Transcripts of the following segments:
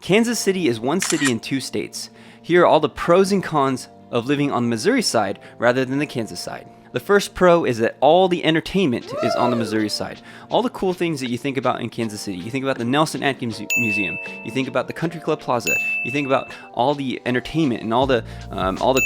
Kansas City is one city in two states. Here are all the pros and cons of living on the Missouri side rather than the Kansas side. The first pro is that all the entertainment is on the Missouri side. All the cool things that you think about in Kansas City. You think about the Nelson Atkins Museum. You think about the Country Club Plaza. You think about all the entertainment and all the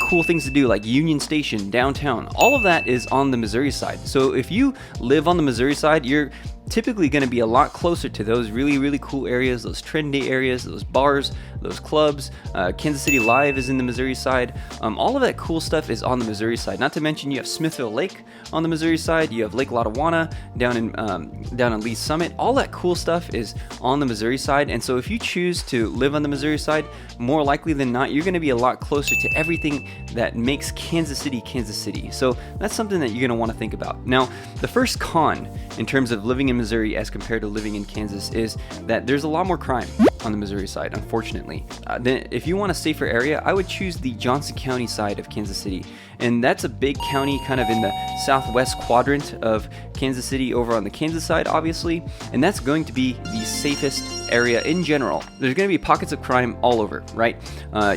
cool things to do, like Union Station downtown. All of that is on the Missouri side. So if you live on the Missouri side, you're typically going to be a lot closer to those really cool areas, those trendy areas, those bars, those clubs. Kansas City Live is in the Missouri side. All of that cool stuff is on the Missouri side. Not to mention you have Smithville Lake on the Missouri side. You have Lake Lotawana down in Lee's Summit. All that cool stuff is on the Missouri side. And so if you choose to live on the Missouri side, more likely than not, you're going to be a lot closer to everything that makes Kansas City, Kansas City. So that's something that you're going to want to think about. Now, the first con in terms of living in Missouri as compared to living in Kansas is that there's a lot more crime on the Missouri side, unfortunately. Then if you want a safer area, I would choose the Johnson County side of Kansas City. And that's a big county kind of in the southwest quadrant of Kansas City over on the Kansas side, obviously. And that's going to be the safest area in general. There's going to be pockets of crime all over, right?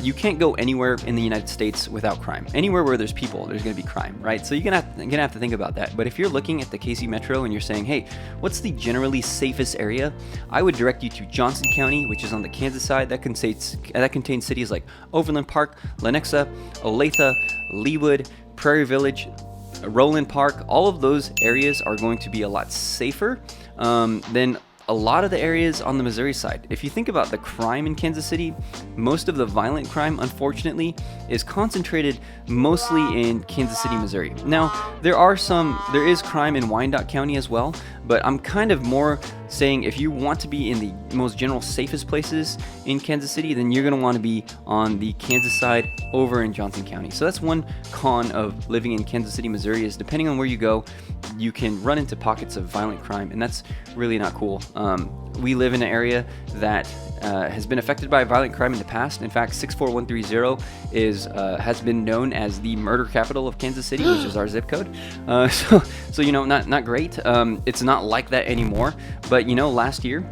You can't go anywhere in the United States without crime. Anywhere where there's people, there's going to be crime, right? So you're going to have to think about that. But if you're looking at the KC Metro and you're saying, hey, what's the generally safest area? I would direct you to Johnson County, which is on the Kansas side. That contains cities like Overland Park, Lenexa, Olathe, Leawood, Prairie Village, Roland Park. All of those areas are going to be a lot safer than a lot of the areas on the Missouri side. If you think about the crime in Kansas City, most of the violent crime, unfortunately, is concentrated mostly in Kansas City, Missouri. Now, there is crime in Wyandotte County as well, but I'm kind of more saying if you want to be in the most general safest places in Kansas City, then you're going to want to be on the Kansas side over in Johnson County. So that's one con of living in Kansas City, Missouri, is depending on where you go, you can run into pockets of violent crime, and that's really not cool. We live in an area that has been affected by violent crime in the past. In fact, 64130 has been known as the murder capital of Kansas City, which is our zip code. So you know, not great. It's not like that anymore. But you know, last year,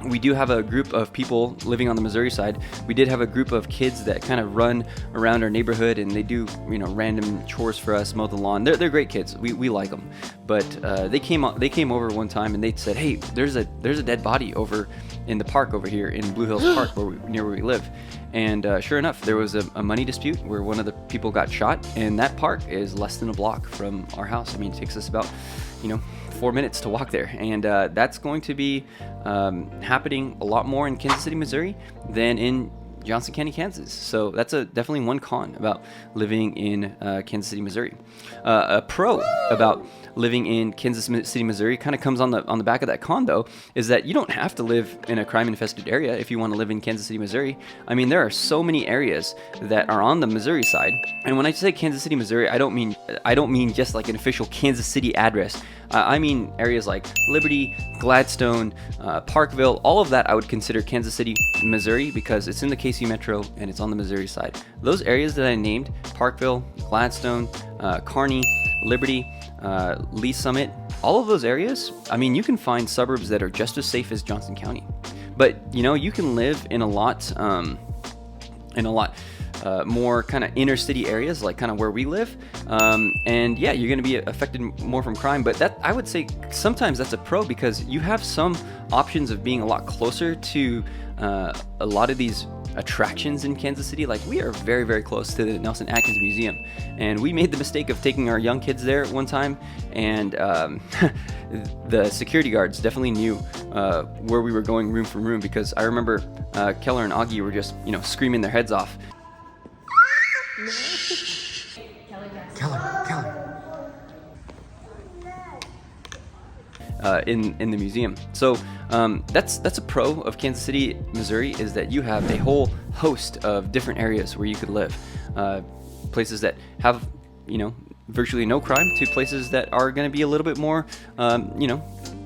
we do have a group of people living on the Missouri side. We did have a group of kids that kind of run around our neighborhood, and they do, you know, random chores for us, mow the lawn. They're great kids. We like them. But they came over one time and they said, "Hey, there's a dead body over in the park over here in Blue Hills Park, near where we live." And sure enough, there was a money dispute where one of the people got shot, and that park is less than a block from our house. I mean, it takes us about, 4 minutes to walk there, and that's going to be happening a lot more in Kansas City, Missouri than in Johnson County, Kansas. So that's definitely one con about living in Kansas City, Missouri. A pro about living in Kansas City, Missouri kind of comes on the back of that con, though, is that you don't have to live in a crime-infested area if you want to live in Kansas City, Missouri. I mean, there are so many areas that are on the Missouri side, and when I say Kansas City, Missouri, I don't mean just like an official Kansas City address. I mean areas like Liberty, Gladstone, Parkville. All of that I would consider Kansas City, Missouri, because it's in the KC Metro and it's on the Missouri side. Those areas that I named, Parkville, Gladstone, Kearney, Liberty, Lee's Summit, all of those areas, I mean, you can find suburbs that are just as safe as Johnson County. But, you can live in a lot more kind of inner city areas, like kind of where we live. And yeah, you're going to be affected more from crime, but that, I would say sometimes that's a pro, because you have some options of being a lot closer to a lot of these attractions in Kansas City. Like, we are very, very close to the Nelson Atkins Museum, and we made the mistake of taking our young kids there one time, and the security guards definitely knew where we were going room from room, because I remember Keller and Augie were just, screaming their heads off. Keller. In the museum. So that's a pro of Kansas City, Missouri, is that you have a whole host of different areas where you could live. Places that have, virtually no crime, to places that are going to be a little bit more,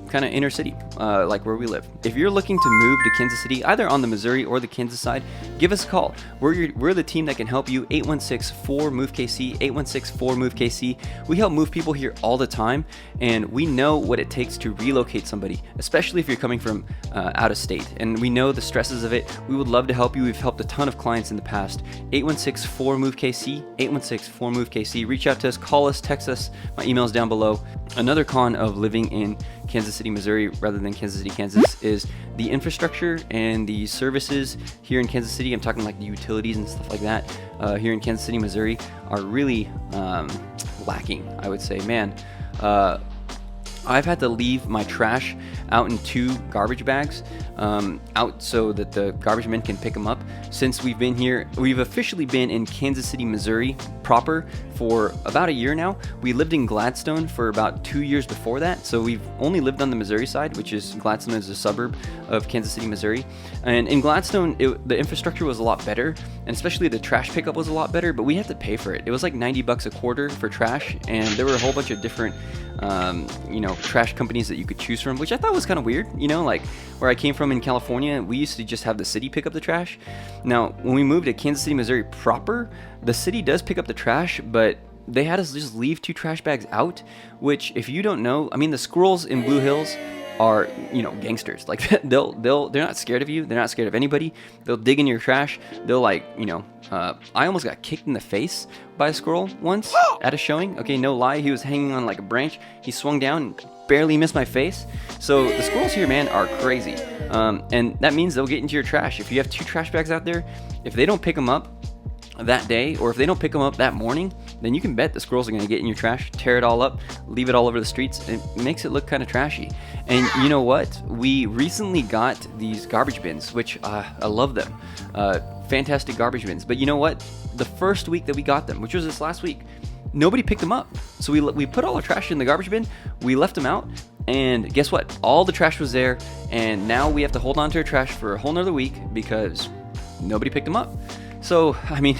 kind of inner city, like where we live. If you're looking to move to Kansas City, either on the Missouri or the Kansas side, give us a call. We're the team that can help you. 816-4MOVE-KC, 816-4MOVE-KC. We help move people here all the time, and we know what it takes to relocate somebody, especially if you're coming from out of state. And we know the stresses of it. We would love to help you. We've helped a ton of clients in the past. 816-4MOVE-KC, 816-4MOVE-KC. Reach out to us, call us, text us. My email's down below. Another con of living in Kansas City, Missouri rather than Kansas City, Kansas is the infrastructure and the services here in Kansas City. I'm talking like the utilities and stuff like that here in Kansas City, Missouri are really lacking, I would say. Man, I've had to leave my trash out in 2 garbage bags out so that the garbage men can pick them up. Since we've been here, we've officially been in Kansas City, Missouri proper for about a year now. We lived in Gladstone for about 2 years before that, so we've only lived on the Missouri side, which is Gladstone is a suburb of Kansas City, Missouri. And in Gladstone, the infrastructure was a lot better, and especially the trash pickup was a lot better, but we had to pay for it. It was like $90 a quarter for trash, and there were a whole bunch of different trash companies that you could choose from, which I thought was kind of weird. Like where I came from in California, we used to just have the city pick up the trash. Now, when we moved to Kansas City, Missouri proper, the city does pick up the trash, but they had us just leave 2 trash bags out, which, if you don't know, I mean, the squirrels in Blue Hills are, gangsters. Like they're not scared of you. They're not scared of anybody. They'll dig in your trash. They'll I almost got kicked in the face by a squirrel once at a showing. Okay, no lie. He was hanging on like a branch. He swung down and barely missed my face. So the squirrels here, man, are crazy. And that means they'll get into your trash. If you have 2 trash bags out there, if they don't pick them up that day, or if they don't pick them up that morning, then you can bet the squirrels are going to get in your trash, tear it all up, leave it all over the streets. It makes it look kind of trashy. And you know what? We recently got these garbage bins, which I love them. Fantastic garbage bins. But you know what? The first week that we got them, which was this last week, nobody picked them up. So we put all our trash in the garbage bin, we left them out, and guess what? All the trash was there, and now we have to hold on to our trash for a whole nother week because nobody picked them up. So, I mean,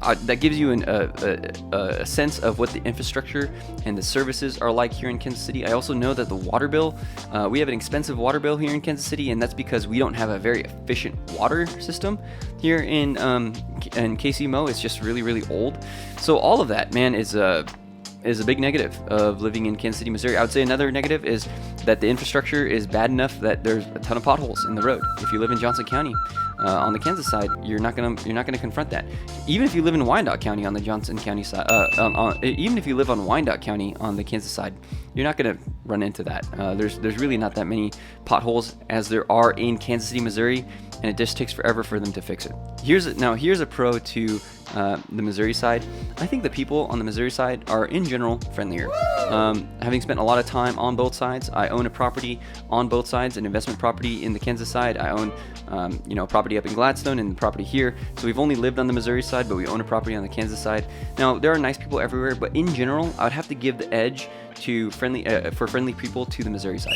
that gives you a sense of what the infrastructure and the services are like here in Kansas City. I also know that the water bill, we have an expensive water bill here in Kansas City, and that's because we don't have a very efficient water system here in KCMO. It's just really, really old. So all of that, man, is a big negative of living in Kansas City, Missouri. I would say another negative is that the infrastructure is bad enough that there's a ton of potholes in the road. If you live in Johnson County, on the Kansas side, you're not gonna confront that. Even if you live in Wyandotte County on the Johnson County side, even if you live on Wyandotte County on the Kansas side, you're not gonna run into that. There's really not that many potholes as there are in Kansas City, Missouri, and it just takes forever for them to fix it. Here's a pro to the Missouri side. I think the people on the Missouri side are in general friendlier. Having spent a lot of time on both sides, I own a property on both sides, an investment property in the Kansas side. I own property up in Gladstone and property here. So we've only lived on the Missouri side, but we own a property on the Kansas side. Now, there are nice people everywhere, but in general, I would have to give the edge to friendly people to the Missouri side.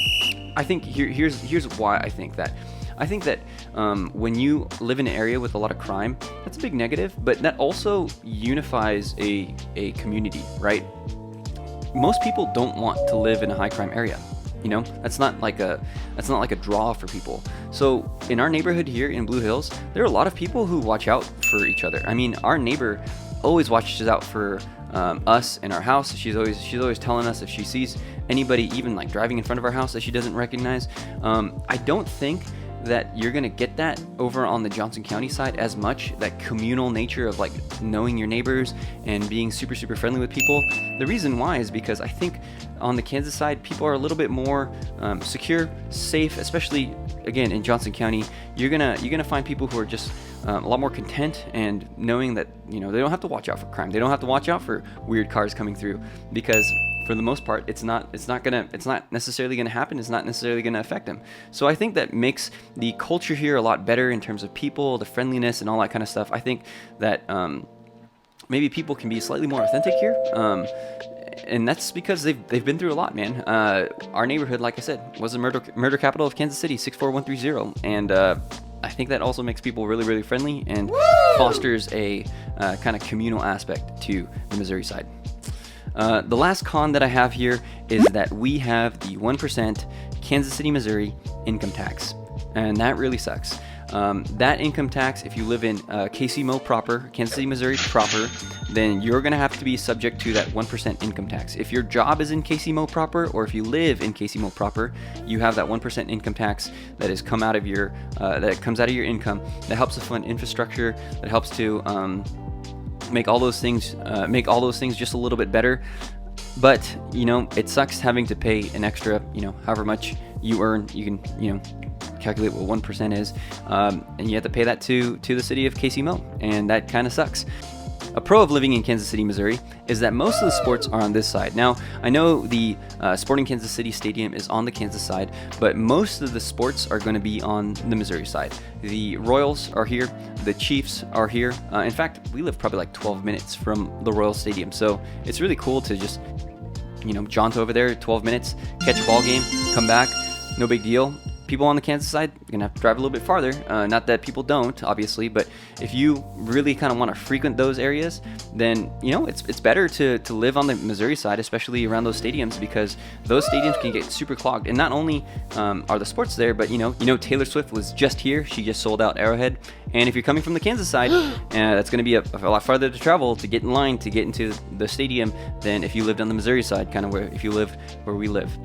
I think here's why I think that. I think that when you live in an area with a lot of crime, that's a big negative, but that also unifies a community, right? Most people don't want to live in a high crime area. That's not like a draw for people. So in our neighborhood here in Blue Hills, there are a lot of people who watch out for each other. I mean, our neighbor always watches out for us in our house. She's always telling us if she sees anybody even like driving in front of our house that she doesn't recognize. I don't think that you're gonna get that over on the Johnson County side as much, that communal nature of like knowing your neighbors and being super, super friendly with people. The reason why is because I think on the Kansas side, people are a little bit more secure, safe, especially again in Johnson County. You're gonna find people who are just a lot more content and knowing that they don't have to watch out for crime. They don't have to watch out for weird cars coming through because for the most part, it's not necessarily gonna happen. It's not necessarily gonna affect them. So I think that makes the culture here a lot better in terms of people, the friendliness, and all that kind of stuff. I think that maybe people can be slightly more authentic here, and that's because they've been through a lot, man. Our neighborhood, like I said, was the murder capital of Kansas City, 64130, and I think that also makes people really, really friendly and fosters a kind of communal aspect to the Missouri side. The last con that I have here is that we have the 1% Kansas City, Missouri income tax, and that really sucks. That income tax, if you live in KCMO proper, Kansas City, Missouri proper, then you're going to have to be subject to that 1% income tax. If your job is in KCMO proper, or if you live in KCMO proper, you have that 1% income tax that is come out of your that comes out of your income. That helps to fund infrastructure. That helps to make all those things just a little bit better. But it sucks having to pay an extra, however much you earn. You can calculate what 1% is, and you have to pay that to the city of KCMO, and that kind of sucks. A pro of living in Kansas City, Missouri is that most of the sports are on this side. Now, I know the Sporting Kansas City Stadium is on the Kansas side, but most of the sports are going to be on the Missouri side. The Royals are here, the Chiefs are here. In fact, we live probably like 12 minutes from the Royal Stadium, so it's really cool to just jaunt over there 12 minutes, catch a ball game, come back, no big deal. People on the Kansas side, you're gonna have to drive a little bit farther. Not that people don't, obviously, but if you really kind of want to frequent those areas, then it's better to live on the Missouri side, especially around those stadiums, because those stadiums can get super clogged. And not only are the sports there, but Taylor Swift was just here. She just sold out Arrowhead. And if you're coming from the Kansas side, that's going to be a lot farther to travel to get in line to get into the stadium than if you lived on the Missouri side, kind of if you live where we live.